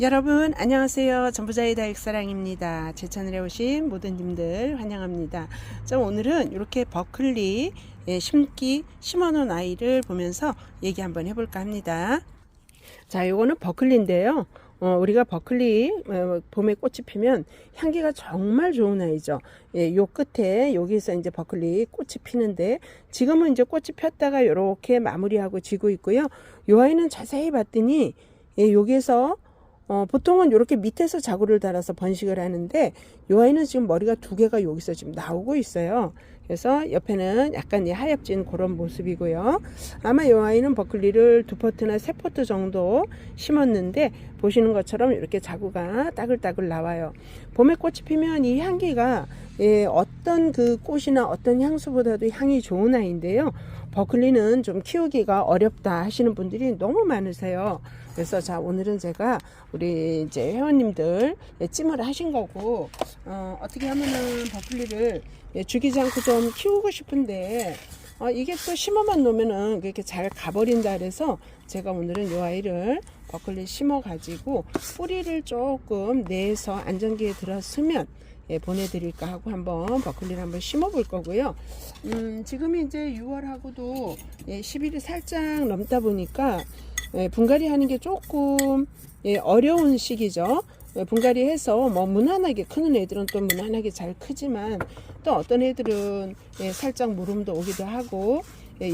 여러분 안녕하세요. 전부자의 다육사랑입니다. 제 채널에 오신 모든 님들 환영합니다. 자, 오늘은 이렇게 버클리 심어 놓은 아이를 보면서 얘기 한번 해볼까 합니다. 자, 요거는 버클리인데요. 우리가 버클리 봄에 꽃이 피면 향기가 정말 좋은 아이죠. 요 끝에 여기서 이제 버클리 꽃이 피는데 지금은 이제 꽃이 폈다가 이렇게 마무리하고 지고 있고요. 요 아이는 자세히 봤더니 여기에서 보통은 이렇게 밑에서 자구를 달아서 번식을 하는데 이 아이는 지금 머리가 두 개가 여기서 지금 나오고 있어요. 그래서 옆에는 약간 하얗진 그런 모습이고요. 아마 이 아이는 버클리를 2포트나 3포트 정도 심었는데 보시는 것처럼 이렇게 자구가 따글따글 나와요. 봄에 꽃이 피면 이 향기가 어떤 그 꽃이나 어떤 향수보다도 향이 좋은 아이인데요. 버클리는 좀 키우기가 어렵다 하시는 분들이 너무 많으세요. 그래서 자, 오늘은 제가 우리 이제 회원님들 찜을 하신 거고, 어떻게 하면은 버클리를 죽이지 않고 좀 키우고 싶은데, 이게 또 심어만 놓으면은 그렇게 잘 가버린다 그래서 제가 오늘은 이 아이를 버클리 심어 가지고 뿌리를 조금 내서 안전기에 들었으면 보내드릴까 하고 한번 버클리를 한번 심어 볼 거고요. 지금이 이제 6월하고도 10일이 살짝 넘다 보니까 분갈이 하는 게 조금 어려운 시기죠. 분갈이 해서 뭐 무난하게 크는 애들은 또 무난하게 잘 크지만 또 어떤 애들은 살짝 무름도 오기도 하고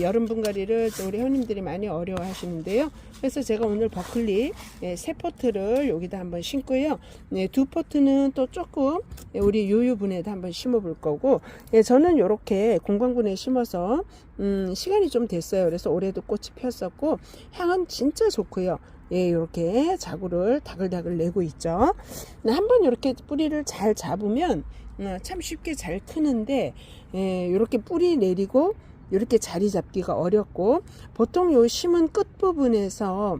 여름 분갈이를 또 우리 회원님들이 많이 어려워 하시는데요. 그래서 제가 오늘 버클리 3포트를 여기다 한번 심고요. 2포트는 또 조금 우리 유유분에다 한번 심어 볼 거고, 저는 이렇게 공방분에 심어서 시간이 좀 됐어요. 그래서 올해도 꽃이 폈었고 향은 진짜 좋고요. 이렇게 자구를 다글다글 내고 있죠. 한번 이렇게 뿌리를 잘 잡으면 참 쉽게 잘 크는데 이렇게 뿌리 내리고 이렇게 자리 잡기가 어렵고, 보통 요 심은 끝부분에서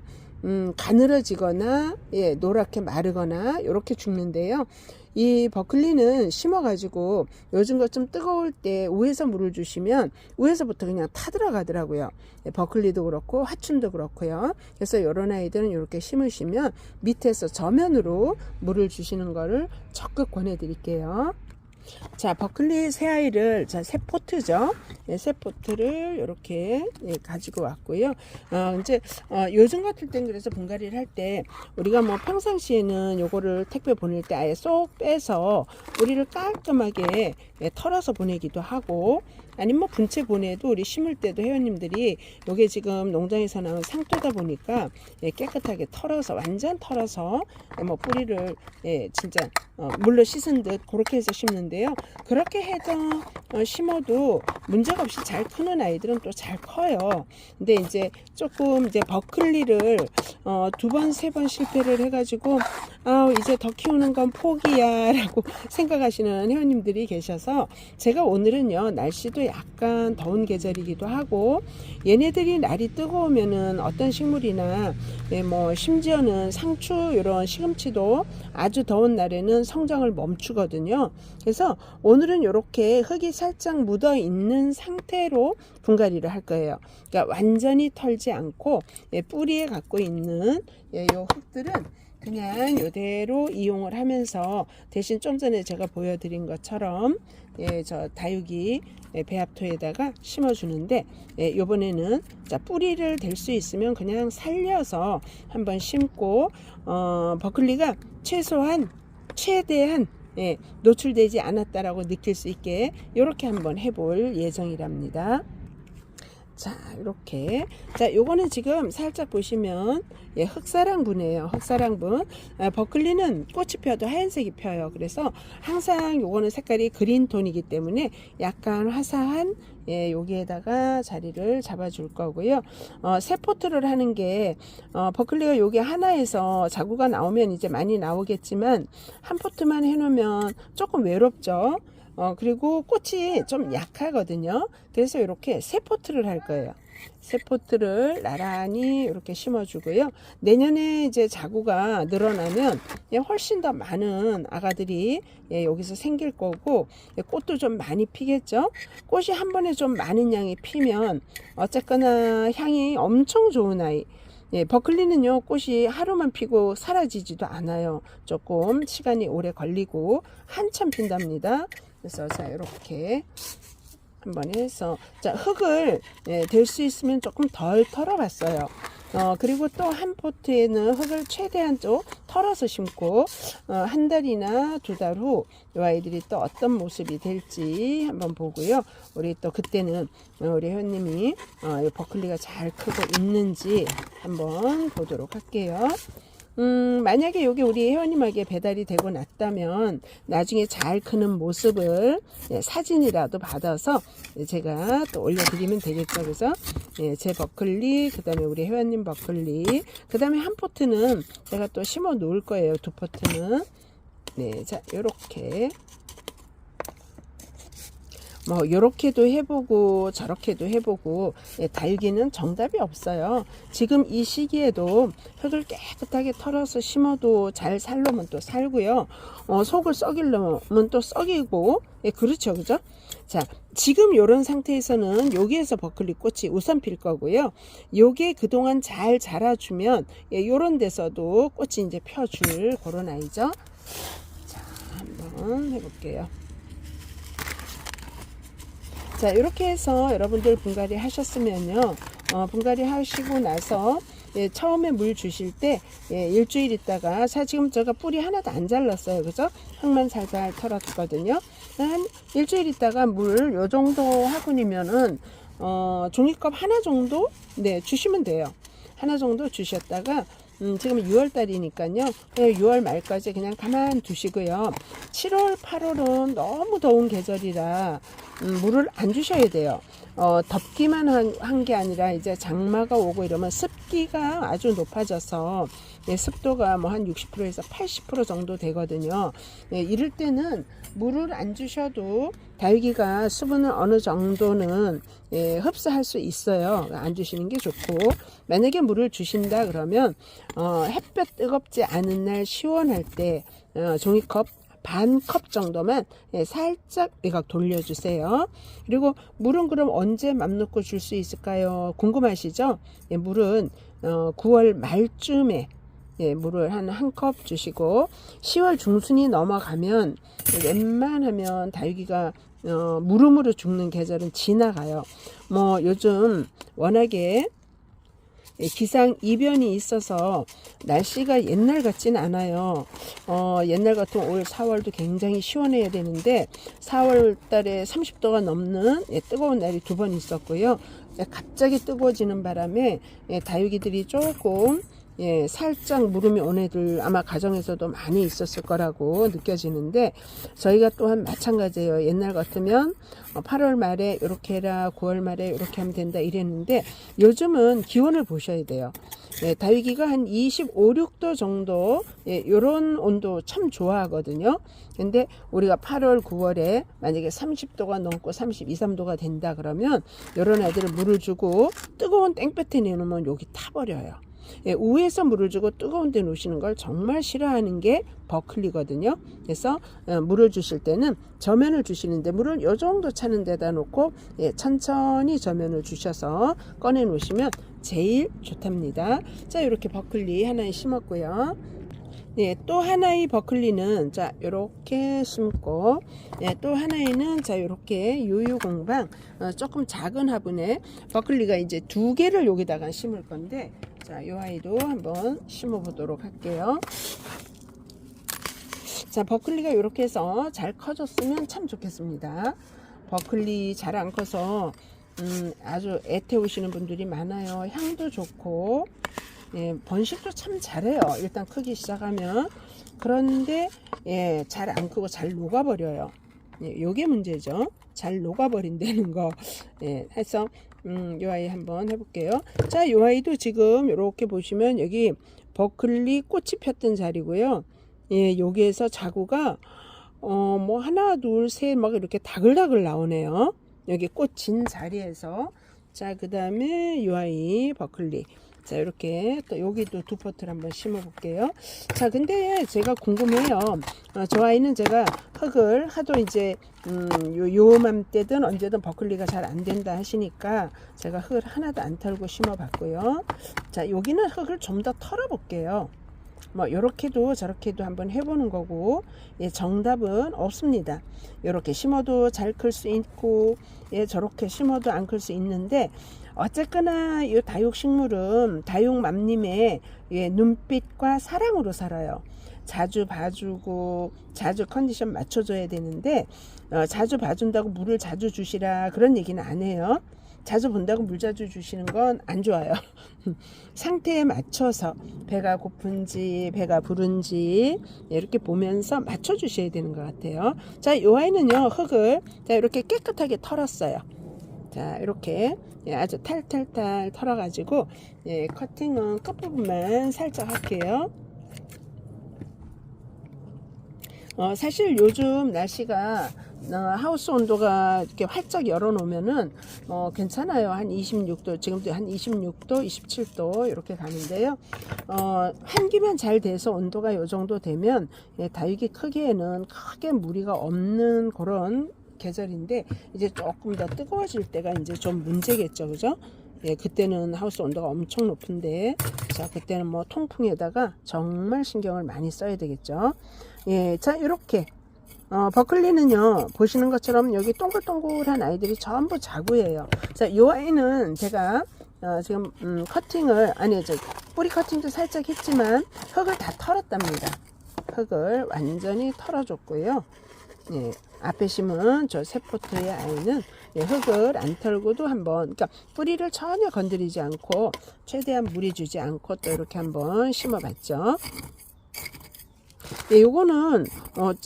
가늘어지거나 노랗게 마르거나 이렇게 죽는데요. 이 버클리는 심어 가지고 요즘 것 좀 뜨거울 때 위에서 물을 주시면 위에서부터 그냥 타들어가더라고요. 버클리도 그렇고 화춘도 그렇고요. 그래서 이런 아이들은 이렇게 심으시면 밑에서 저면으로 물을 주시는 거를 적극 권해 드릴게요. 자, 버클리 새 아이를, 자, 3포트죠. 3포트를 이렇게 가지고 왔고요. 이제 요즘 같을 땐 그래서 분갈이를 할 때 우리가 뭐 평상시에는 요거를 택배 보낼 때 아예 쏙 빼서 뿌리를 깔끔하게 털어서 보내기도 하고, 아니면 뭐 분체 보내도 우리 심을 때도 회원님들이 요게 지금 농장에서 나온 상토다 보니까 깨끗하게 털어서, 완전 털어서 뭐 뿌리를 진짜 물로 씻은 듯 그렇게 해서 심는데요. 그렇게 해서 심어도 문제가 없이 잘 크는 아이들은 또 잘 커요. 근데 이제 조금 이제 버클리를 2번, 3번 실패를 해가지고 이제 더 키우는 건 포기야 라고 생각하시는 회원님들이 계셔서 제가 오늘은요, 날씨도 약간 더운 계절이기도 하고 얘네들이 날이 뜨거우면은 어떤 식물이나 뭐 심지어는 상추 이런 시금치도 아주 더운 날에는 성장을 멈추거든요. 그래서 오늘은 이렇게 흙이 살짝 묻어 있는 상태로 분갈이를 할 거예요. 그러니까 완전히 털지 않고 뿌리에 갖고 있는 요 흙들은 그냥 이대로 이용을 하면서, 대신 좀 전에 제가 보여드린 것처럼 저 다육이 배합토에다가 심어주는데, 요번에는 자, 뿌리를 댈 수 있으면 그냥 살려서 한번 심고, 버클리가 최대한 노출되지 않았다라고 느낄 수 있게 이렇게 한번 해볼 예정이랍니다. 자, 이렇게. 자, 요거는 지금 살짝 보시면 흑사랑분이에요. 흑사랑분. 버클리는 꽃이 펴도 하얀색이 펴요. 그래서 항상 요거는 색깔이 그린톤이기 때문에 약간 화사한 여기에다가 자리를 잡아줄 거고요. 3포트를 하는 게 버클리가 요게 하나에서 자구가 나오면 이제 많이 나오겠지만 한 포트만 해놓으면 조금 외롭죠. 그리고 꽃이 좀 약하거든요. 그래서 이렇게 3포트를 할 거예요. 3포트를 나란히 이렇게 심어주고요. 내년에 이제 자구가 늘어나면 훨씬 더 많은 아가들이 여기서 생길 거고, 꽃도 좀 많이 피겠죠. 꽃이 한 번에 좀 많은 양이 피면 어쨌거나 향이 엄청 좋은 아이, 예, 버클리는요, 꽃이 하루만 피고 사라지지도 않아요. 조금 시간이 오래 걸리고 한참 핀답니다. 그래서 자, 이렇게 한번 해서 자, 흙을 될 수 있으면 조금 덜 털어봤어요. 그리고 또 한 포트에는 흙을 최대한 좀 털어서 심고 한 달이나 두 달 후 이 아이들이 또 어떤 모습이 될지 한번 보고요. 우리 또 그때는 우리 회원님이 이 버클리가 잘 크고 있는지 한번 보도록 할게요. 만약에 여기 우리 회원님에게 배달이 되고 났다면 나중에 잘 크는 모습을 사진이라도 받아서 제가 또 올려드리면 되겠죠. 그래서 제 버클리, 그 다음에 우리 회원님 버클리, 그 다음에 한 포트는 제가 또 심어 놓을 거예요. 두 포트는. 네, 자, 요렇게. 뭐 요렇게도 해보고 저렇게도 해보고 달기는 정답이 없어요. 지금 이 시기에도 흙을 깨끗하게 털어서 심어도 잘 살려면 또 살고요. 속을 썩이려면 또 썩이고 그렇죠, 그죠? 자, 지금 요런 상태에서는 여기에서 버클리 꽃이 우선 필 거고요. 요게 그동안 잘 자라주면 요런 데서도 꽃이 이제 펴줄 그런 아이죠. 자, 한번 해볼게요. 자, 이렇게 해서 여러분들 분갈이 하셨으면요, 분갈이 하시고 나서 처음에 물 주실 때 일주일 있다가 지금 제가 뿌리 하나도 안 잘랐어요. 그죠? 흙만 살살 털었거든요. 한 일주일 있다가 물 요 정도 화분이면은 종이컵 하나 정도 주시면 돼요. 하나 정도 주셨다가 지금 6월 달이니까요. 6월 말까지 그냥 가만 두시고요. 7월, 8월은 너무 더운 계절이라 물을 안 주셔야 돼요. 덥기만 한 게 아니라 이제 장마가 오고 이러면 습기가 아주 높아져서 습도가 뭐 한 60%에서 80% 정도 되거든요. 이럴 때는 물을 안 주셔도 다육이가 수분을 어느 정도는 흡수할 수 있어요. 안 주시는 게 좋고, 만약에 물을 주신다 그러면 햇볕 뜨겁지 않은 날 시원할 때 종이컵 반 컵 정도만 살짝 외곽 돌려주세요. 그리고 물은 그럼 언제 맘 놓고 줄 수 있을까요? 궁금하시죠? 물은 9월 말쯤에 물을 한 컵 주시고 10월 중순이 넘어가면 웬만하면 다육이가 무름으로 죽는 계절은 지나가요. 뭐 요즘 워낙에 기상 이변이 있어서 날씨가 옛날 같진 않아요. 옛날 같은 올 4월도 굉장히 시원해야 되는데 4월 달에 30도가 넘는 뜨거운 날이 2번 있었고요. 갑자기 뜨거워지는 바람에 다육이들이 조금 살짝 무름이 온 애들 아마 가정에서도 많이 있었을 거라고 느껴지는데, 저희가 또한 마찬가지예요. 옛날 같으면 8월 말에 이렇게 해라, 9월 말에 이렇게 하면 된다 이랬는데 요즘은 기온을 보셔야 돼요. 다육이가 한 25, 6도 정도 요런 온도 참 좋아하거든요. 근데 우리가 8월, 9월에 만약에 30도가 넘고 32, 3도가 된다 그러면 요런 애들을 물을 주고 뜨거운 땡볕에 내놓으면 여기 타버려요. 우에서 물을 주고 뜨거운 데 놓으시는 걸 정말 싫어하는 게 버클리거든요. 그래서 물을 주실 때는 저면을 주시는데 물을 요 정도 차는 데다 놓고 천천히 저면을 주셔서 꺼내 놓으시면 제일 좋답니다. 자, 이렇게 버클리 하나에 심었고요. 또 하나의 버클리는 자, 요렇게 심고, 또 하나에는 자, 요렇게 유유공방 조금 작은 화분에 버클리가 이제 2개를 여기다가 심을 건데, 자, 요 아이도 한번 심어 보도록 할게요. 자, 버클리가 이렇게 해서 잘 커졌으면 참 좋겠습니다. 버클리 잘 안 커서 아주 애태우시는 분들이 많아요. 향도 좋고 번식도 참 잘해요. 일단 크기 시작하면. 그런데 잘 안 크고 잘 녹아버려요. 요게 문제죠. 잘 녹아버린다는 거. 해서 요 아이 한번 해볼게요. 자, 요 아이도 지금 이렇게 보시면 여기 버클리 꽃이 폈던 자리고요. 여기에서 자구가 뭐 하나 둘 셋 막 이렇게 다글다글 나오네요. 여기 꽃 진 자리에서. 자, 그 다음에 요 아이 버클리. 자, 이렇게 또 여기도 두 포트를 한번 심어 볼게요. 자, 근데 제가 궁금해요. 저 아이는 제가 흙을 하도 이제 요맘때든 언제든 버클리가 잘 안 된다 하시니까 제가 흙을 하나도 안 털고 심어 봤고요. 자, 여기는 흙을 좀 더 털어 볼게요. 뭐 요렇게도 저렇게도 한번 해보는 거고, 예, 정답은 없습니다. 요렇게 심어도 잘 클 수 있고, 예, 저렇게 심어도 안 클 수 있는데, 어쨌거나 이 다육식물은 다육맘님의, 예, 눈빛과 사랑으로 살아요. 자주 봐주고 자주 컨디션 맞춰줘야 되는데, 자주 봐준다고 물을 자주 주시라 그런 얘기는 안 해요. 자주 본다고 물 자주 주시는 건 안 좋아요. 상태에 맞춰서 배가 고픈지 배가 부른지 이렇게 보면서 맞춰 주셔야 되는 것 같아요. 자, 이 아이는요, 흙을 자 이렇게 깨끗하게 털었어요. 자, 이렇게, 예, 아주 탈탈탈 털어 가지고, 예, 커팅은 끝부분만 살짝 할게요. 사실 요즘 날씨가 하우스 온도가 이렇게 활짝 열어 놓으면은 괜찮아요. 한 26도, 지금도 한 26도, 27도 이렇게 가는데요. 환기만 잘 돼서 온도가 요 정도 되면, 예, 다육이 크기에는 크게 무리가 없는 그런 계절인데, 이제 조금 더 뜨거워질 때가 이제 좀 문제겠죠, 그죠? 예, 그때는 하우스 온도가 엄청 높은데, 자, 그때는 뭐 통풍에다가 정말 신경을 많이 써야 되겠죠. 예, 자, 이렇게 버클리는요, 보시는 것처럼 여기 동글동글한 아이들이 전부 자구예요. 자, 이 아이는 제가 지금 커팅을, 아니, 뿌리 커팅도 살짝 했지만 흙을 다 털었답니다. 흙을 완전히 털어줬고요. 예, 앞에 심은 저 세포트의 아이는, 예, 흙을 안 털고도 한번, 그러니까 뿌리를 전혀 건드리지 않고 최대한 무리 주지 않고 또 이렇게 한번 심어봤죠. 예, 요거는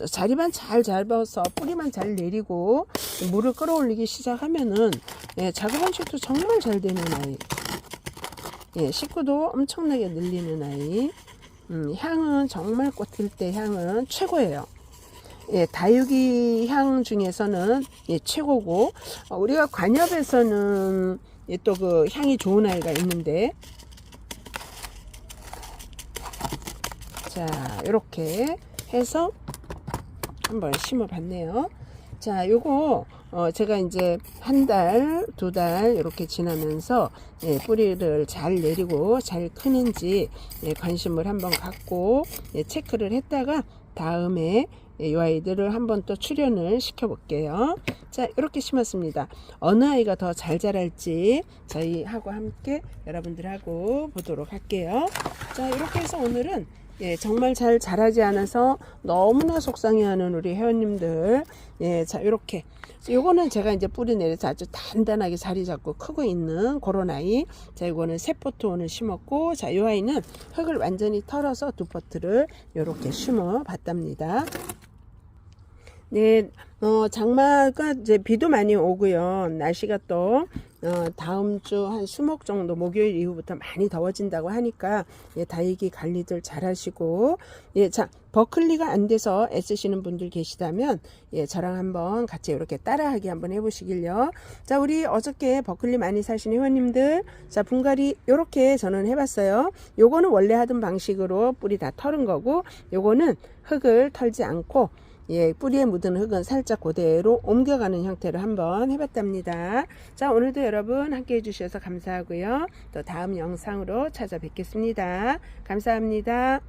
자리만 잘 잡아서 뿌리만 잘 내리고 물을 끌어올리기 시작하면은, 예, 작업 번식도 정말 잘 되는 아이, 예, 식구도 엄청나게 늘리는 아이, 향은 정말 꽃필 때 향은 최고예요. 예, 다육이 향 중에서는, 예, 최고고, 우리가 관엽에서는, 예, 또 그 향이 좋은 아이가 있는데, 자, 이렇게 해서 한번 심어 봤네요. 자, 요거 제가 이제 한 달, 두 달 이렇게 지나면서, 예, 뿌리를 잘 내리고 잘 크는지, 예, 관심을 한번 갖고, 예, 체크를 했다가 다음에, 예, 이 아이들을 한번 또 출연을 시켜 볼게요. 자, 이렇게 심었습니다. 어느 아이가 더 잘 자랄지 저희하고 함께 여러분들하고 보도록 할게요. 자, 이렇게 해서 오늘은, 예, 정말 잘 자라지 않아서 너무나 속상해하는 우리 회원님들, 예, 자, 이렇게 요거는 제가 이제 뿌리 내려서 아주 단단하게 자리 잡고 크고 있는 그런 아이. 자, 이거는 세 포트 오늘 심었고, 자, 이 아이는 흙을 완전히 털어서 두 포트를 이렇게 심어 봤답니다. 네, 장마가 이제 비도 많이 오고요. 날씨가 또, 다음 주 한 수목 정도, 목요일 이후부터 많이 더워진다고 하니까, 예, 다육이 관리들 잘 하시고, 예, 자, 버클리가 안 돼서 애쓰시는 분들 계시다면, 예, 저랑 한번 같이 이렇게 따라하기 한번 해보시길요. 자, 우리 어저께 버클리 많이 사신 회원님들, 자, 분갈이 요렇게 저는 해봤어요. 요거는 원래 하던 방식으로 뿌리 다 털은 거고, 요거는 흙을 털지 않고, 예, 뿌리에 묻은 흙은 살짝 그대로 옮겨가는 형태로 한번 해봤답니다. 자, 오늘도 여러분 함께 해주셔서 감사하고요. 또 다음 영상으로 찾아뵙겠습니다. 감사합니다.